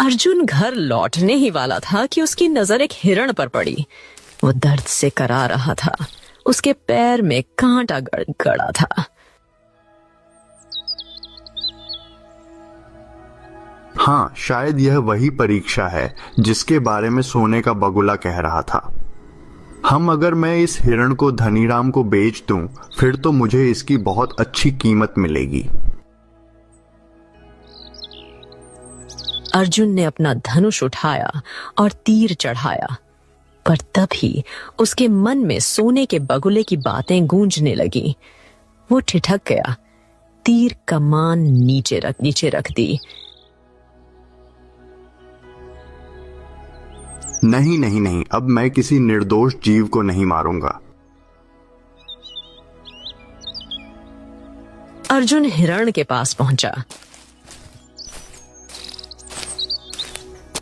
अर्जुन घर लौटने ही वाला था कि उसकी नजर एक हिरण पर पड़ी। वो दर्द से करा रहा था, उसके पैर में कांटा गड़ा था। हाँ, शायद यह वही परीक्षा है जिसके बारे में सोने का बगुला कह रहा था। अगर मैं इस हिरण को धनीराम को बेच दूं, फिर तो मुझे इसकी बहुत अच्छी कीमत मिलेगी। अर्जुन ने अपना धनुष उठाया और तीर चढ़ाया, पर तभी उसके मन में सोने के बगुले की बातें गूंजने लगी। वो ठिठक गया, तीर कमान नीचे रख दी। नहीं, अब मैं किसी निर्दोष जीव को नहीं मारूंगा। अर्जुन हिरण के पास पहुंचा।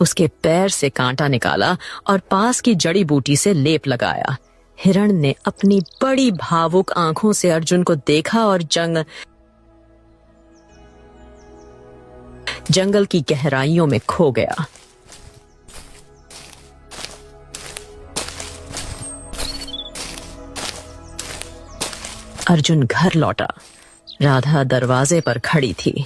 उसके पैर से कांटा निकाला और पास की जड़ी बूटी से लेप लगाया। हिरण ने अपनी बड़ी भावुक आंखों से अर्जुन को देखा और जंगल की गहराइयों में खो गया। अर्जुन घर लौटा। राधा दरवाजे पर खड़ी थी।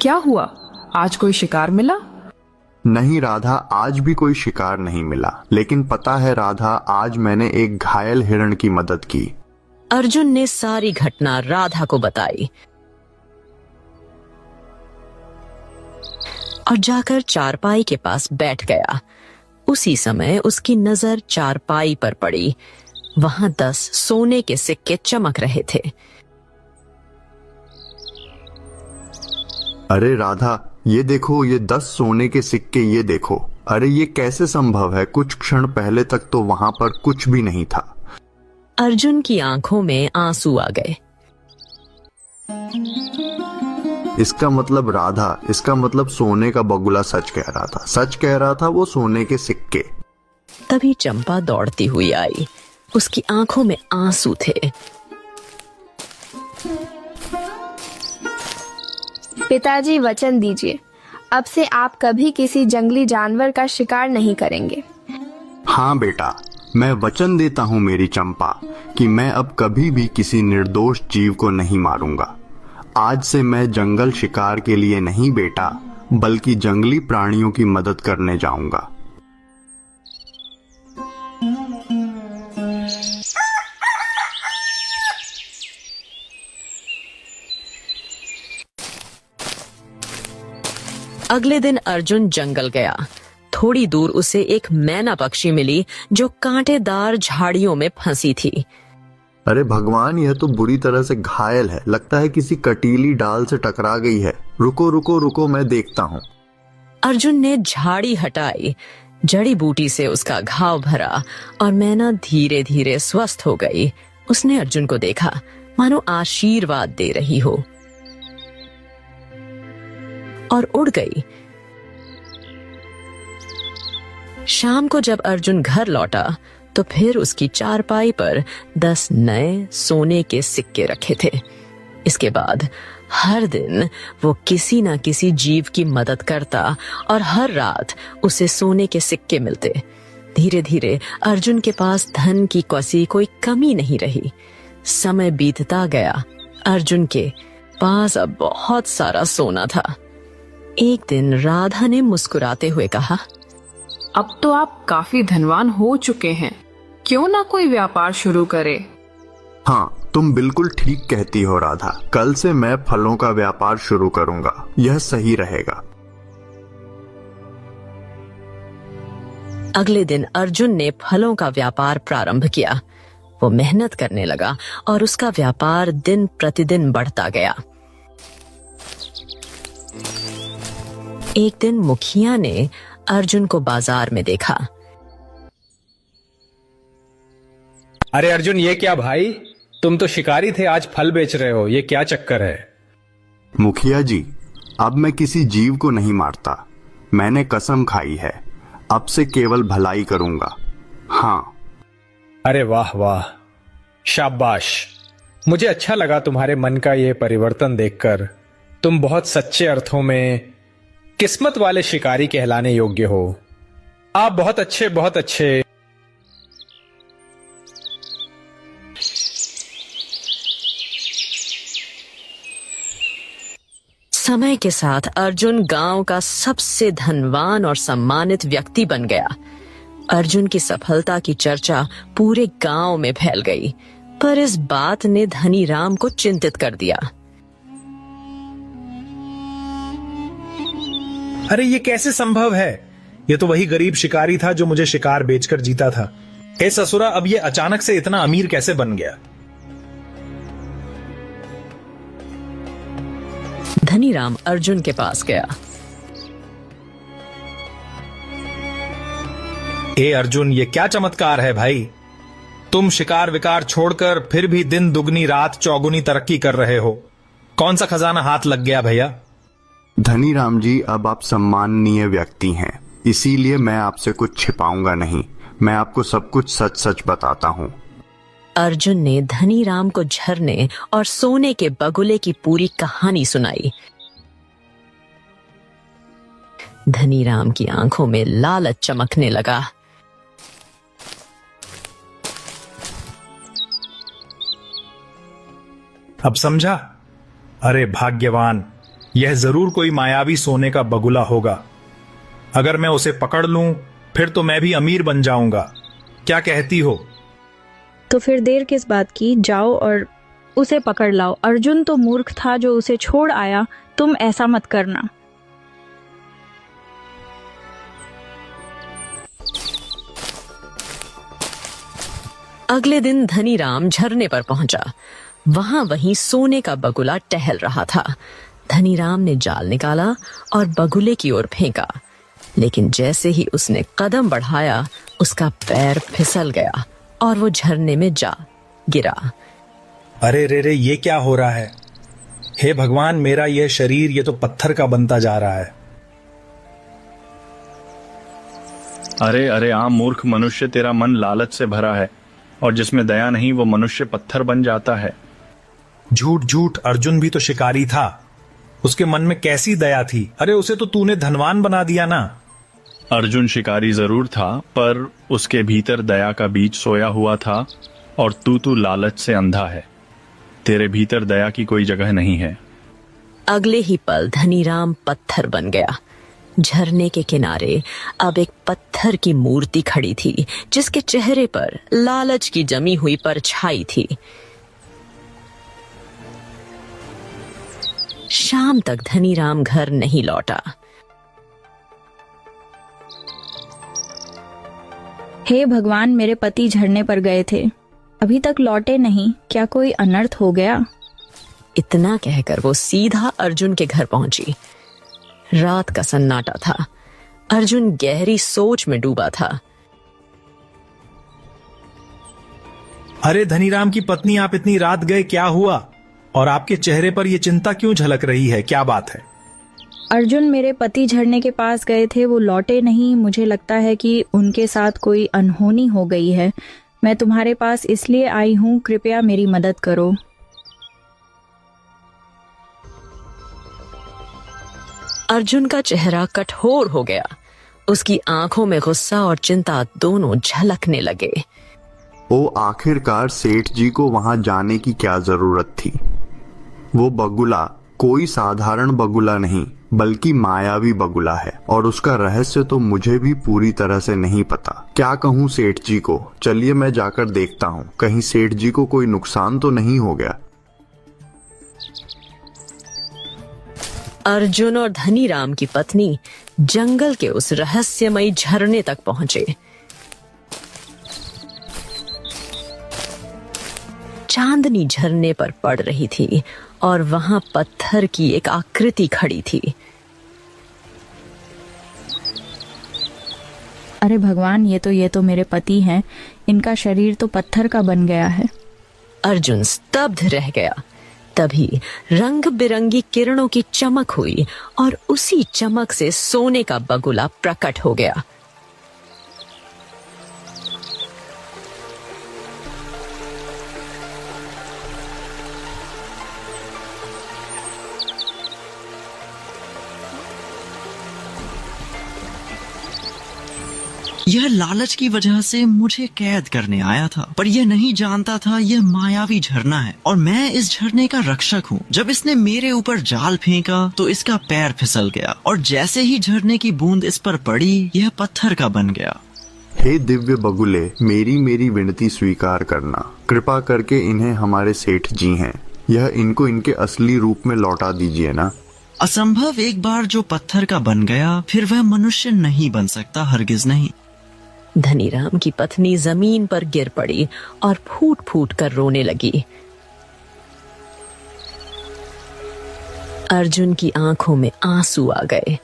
क्या हुआ? आज कोई शिकार मिला? नहीं राधा, आज भी कोई शिकार नहीं मिला। लेकिन पता है राधा, आज मैंने एक घायल हिरण की मदद की। अर्जुन ने सारी घटना राधा को बताई और जाकर चारपाई के पास बैठ गया। उसी समय उसकी नजर चारपाई पर पड़ी। वहां 10 सोने के सिक्के चमक रहे थे। अरे राधा, ये देखो, ये 10 सोने के सिक्के, ये देखो। अरे ये कैसे संभव है? कुछ क्षण पहले तक तो वहां पर कुछ भी नहीं था। अर्जुन की आंखों में आंसू आ गए। इसका मतलब राधा, इसका मतलब सोने का बगुला सच कह रहा था वो सोने के सिक्के। तभी चंपा दौड़ती हुई आई। उसकी आंखों में आंसू थे। पिताजी, वचन दीजिए, अब से आप कभी किसी जंगली जानवर का शिकार नहीं करेंगे। हाँ बेटा, मैं वचन देता हूँ मेरी चंपा कि मैं अब कभी भी किसी निर्दोष जीव को नहीं मारूंगा। आज से मैं जंगल शिकार के लिए नहीं बेटा, बल्कि जंगली प्राणियों की मदद करने जाऊंगा। अगले दिन अर्जुन जंगल गया। थोड़ी दूर उसे एक मैना पक्षी मिली जो कांटेदार झाड़ियों में फंसी थी। अरे भगवान, यह तो बुरी तरह से घायल है। लगता है किसी कटीली डाल से टकरा गई है। रुको, मैं देखता हूँ। अर्जुन ने झाड़ी हटाई, जड़ी बूटी से उसका घाव भरा और मैना धीरे धीरे स्वस्थ हो गई। उसने अर्जुन को देखा, मानो आशीर्वाद दे रही हो, और उड़ गई। शाम को जब अर्जुन घर लौटा तो फिर उसकी चारपाई पर 10 नए सोने के सिक्के रखे थे। इसके बाद हर दिन वो किसी न किसी जीव की मदद करता और हर रात उसे सोने के सिक्के मिलते। धीरे धीरे अर्जुन के पास धन की कोई कमी नहीं रही। समय बीतता गया। अर्जुन के पास अब बहुत सारा सोना था। एक दिन राधा ने मुस्कुराते हुए कहा, अब तो आप काफी धनवान हो चुके हैं, क्यों ना कोई व्यापार शुरू करे? हाँ, तुम बिल्कुल ठीक कहती हो राधा। कल से मैं फलों का व्यापार शुरू करूंगा। यह सही रहेगा। अगले दिन अर्जुन ने फलों का व्यापार प्रारंभ किया। वो मेहनत करने लगा और उसका व्यापार दिन प्रतिदिन बढ़ता गया। एक दिन मुखिया ने अर्जुन को बाजार में देखा। अरे अर्जुन, ये क्या भाई, तुम तो शिकारी थे, आज फल बेच रहे हो, ये क्या चक्कर है? मुखिया जी, अब मैं किसी जीव को नहीं मारता। मैंने कसम खाई है, अब से केवल भलाई करूंगा। हाँ। अरे वाह वाह, शाबाश। मुझे अच्छा लगा तुम्हारे मन का ये परिवर्तन देखकर। तुम बहुत सच्चे अर्थों में किस्मत वाले शिकारी कहलाने योग्य हो। आप बहुत अच्छे, बहुत अच्छे। समय के साथ अर्जुन गांव का सबसे धनवान और सम्मानित व्यक्ति बन गया। अर्जुन की सफलता की चर्चा पूरे गांव में फैल गई, पर इस बात ने धनीराम को चिंतित कर दिया। अरे ये कैसे संभव है? ये तो वही गरीब शिकारी था जो मुझे शिकार बेचकर जीता था। हे ससुरा, अब ये अचानक से इतना अमीर कैसे बन गया? धनीराम अर्जुन के पास गया। ए अर्जुन, ये क्या चमत्कार है भाई? तुम शिकार विकार छोड़कर फिर भी दिन दुगनी रात चौगुनी तरक्की कर रहे हो। कौन सा खजाना हाथ लग गया भैया? धनीराम जी, अब आप सम्माननीय व्यक्ति हैं, इसीलिए मैं आपसे कुछ छिपाऊंगा नहीं। मैं आपको सब कुछ सच सच बताता हूँ। अर्जुन ने धनीराम को झरने और सोने के बगुले की पूरी कहानी सुनाई। धनीराम की आंखों में लालच चमकने लगा। अब समझा? अरे भाग्यवान, यह जरूर कोई मायावी सोने का बगुला होगा। अगर मैं उसे पकड़ लूं, फिर तो मैं भी अमीर बन जाऊंगा। क्या कहती हो? तो फिर देर किस बात की? जाओ और उसे पकड़ लाओ। अर्जुन तो मूर्ख था जो उसे छोड़ आया। तुम ऐसा मत करना। अगले दिन धनीराम झरने पर पहुंचा। वहां वहीं सोने का बगुला टहल रहा था। धनीराम ने जाल निकाला और बगुले की ओर फेंका, लेकिन जैसे ही उसने कदम बढ़ाया, उसका पैर फिसल गया और वो झरने में जा गिरा। अरे रे रे, ये क्या हो रहा है? हे भगवान, मेरा यह शरीर ये तो पत्थर का बनता जा रहा है। अरे अरे आम मूर्ख मनुष्य, तेरा मन लालच से भरा है और जिसमें दया नहीं वो मनुष्य पत्थर बन जाता है। झूठ झूठ, अर्जुन भी तो शिकारी था। उसके मन में कैसी दया थी? अरे उसे तो तूने धनवान बना दिया ना। अर्जुन शिकारी जरूर था, पर उसके भीतर दया का बीज सोया हुआ था और तू लालच से अंधा है। तेरे भीतर दया की कोई जगह नहीं है। अगले ही पल धनीराम पत्थर बन गया। झरने के किनारे अब एक पत्थर की मूर्ति खड़ी थी, जिसके चेहरे पर लालच की जमी हुई परछाई थी। शाम तक धनीराम घर नहीं लौटा। हे भगवान, मेरे पति झरने पर गए थे, अभी तक लौटे नहीं। क्या कोई अनर्थ हो गया? इतना कहकर वो सीधा अर्जुन के घर पहुंची। रात का सन्नाटा था। अर्जुन गहरी सोच में डूबा था। अरे धनीराम की पत्नी, आप इतनी रात गए, क्या हुआ? और आपके चेहरे पर यह चिंता क्यों झलक रही है? क्या बात है? अर्जुन, मेरे पति झरने के पास गए थे, वो लौटे नहीं। मुझे लगता है कि उनके साथ कोई अनहोनी हो गई है। मैं तुम्हारे पास इसलिए आई हूँ, कृपया मेरी मदद करो। अर्जुन का चेहरा कठोर हो गया। उसकी आंखों में गुस्सा और चिंता दोनों झलकने लगे। ओ, आखिरकार सेठ जी को वहां जाने की क्या जरूरत थी? वो बगुला कोई साधारण बगुला नहीं, बल्कि मायावी बगुला है, और उसका रहस्य तो मुझे भी पूरी तरह से नहीं पता। क्या कहूँ सेठ जी को? चलिए मैं जाकर देखता हूँ, कहीं सेठ जी को कोई नुकसान तो नहीं हो गया। अर्जुन और धनीराम की पत्नी जंगल के उस रहस्यमयी झरने तक पहुंचे। चांदनी झरने पर पड़ रही थी और वहां पत्थर की एक आकृति खड़ी थी। अरे भगवान, ये तो मेरे पति हैं। इनका शरीर तो पत्थर का बन गया है। अर्जुन स्तब्ध रह गया। तभी रंग बिरंगी किरणों की चमक हुई और उसी चमक से सोने का बगुला प्रकट हो गया। यह लालच की वजह से मुझे कैद करने आया था, पर यह नहीं जानता था यह मायावी झरना है और मैं इस झरने का रक्षक हूँ। जब इसने मेरे ऊपर जाल फेंका तो इसका पैर फिसल गया और जैसे ही झरने की बूंद इस पर पड़ी यह पत्थर का बन गया। हे दिव्य बगुले, मेरी विनती स्वीकार करना। कृपा करके इन्हें हमारे सेठ जी हैं, यह इनको इनके असली रूप में लौटा दीजिए ना। असंभव, एक बार जो पत्थर का बन गया फिर वह मनुष्य नहीं बन सकता, हरगिज नहीं। धनीराम की पत्नी जमीन पर गिर पड़ी और फूट फूट कर रोने लगी। अर्जुन की आंखों में आंसू आ गए।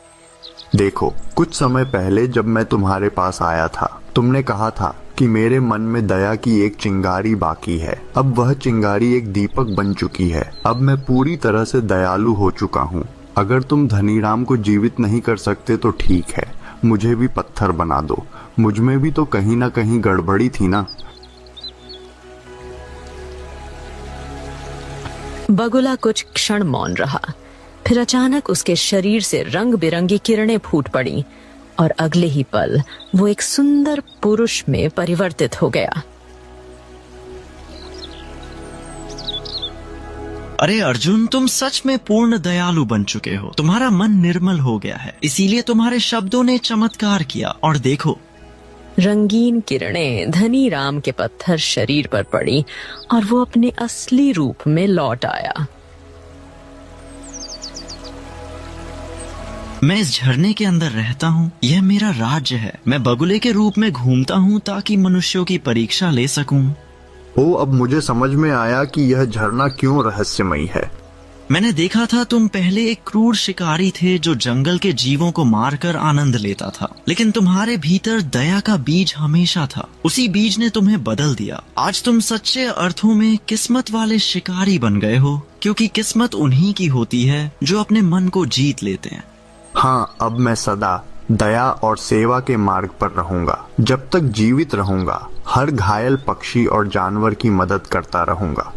देखो, कुछ समय पहले जब मैं तुम्हारे पास आया था, तुमने कहा था कि मेरे मन में दया की एक चिंगारी बाकी है। अब वह चिंगारी एक दीपक बन चुकी है। अब मैं पूरी तरह से दयालु हो चुका हूँ। अगर तुम धनीराम को जीवित नहीं कर सकते तो ठीक है, मुझे भी पत्थर बना दो। मुझमें भी तो कहीं ना कहीं गड़बड़ी थी ना। बगुला कुछ क्षण मौन रहा, फिर अचानक उसके शरीर से रंग बिरंगी किरणें फूट पड़ी और अगले ही पल वो एक सुंदर पुरुष में परिवर्तित हो गया। अरे अर्जुन, तुम सच में पूर्ण दयालु बन चुके हो। तुम्हारा मन निर्मल हो गया है, इसीलिए तुम्हारे शब्दों ने चमत्कार किया। और देखो, रंगीन किरणें धनीराम के पत्थर शरीर पर पड़ी और वो अपने असली रूप में लौट आया। मैं इस झरने के अंदर रहता हूँ, यह मेरा राज्य है। मैं बगुले के रूप में घूमता हूँ ताकि मनुष्यों की परीक्षा ले सकूं। ओ, अब मुझे समझ में आया कि यह झरना क्यों रहस्यमयी है। मैंने देखा था तुम पहले एक क्रूर शिकारी थे जो जंगल के जीवों को मारकर आनंद लेता था, लेकिन तुम्हारे भीतर दया का बीज हमेशा था। उसी बीज ने तुम्हें बदल दिया। आज तुम सच्चे अर्थों में किस्मत वाले शिकारी बन गए हो, क्योंकि किस्मत उन्हीं की होती है जो अपने मन को जीत लेते हैं। हाँ, अब मैं सदा दया और सेवा के मार्ग पर रहूंगा। जब तक जीवित रहूंगा, हर घायल पक्षी और जानवर की मदद करता रहूंगा।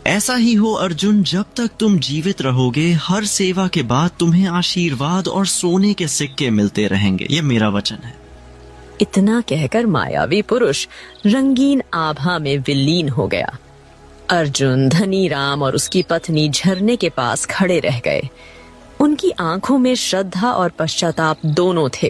ऐसा ही हो अर्जुन, जब तक तुम जीवित रहोगे हर सेवा के बाद तुम्हें आशीर्वाद और सोने के सिक्के मिलते रहेंगे, ये मेरा वचन है। इतना कहकर मायावी पुरुष रंगीन आभा में विलीन हो गया। अर्जुन, धनीराम और उसकी पत्नी झरने के पास खड़े रह गए। उनकी आंखों में श्रद्धा और पश्चाताप दोनों थे।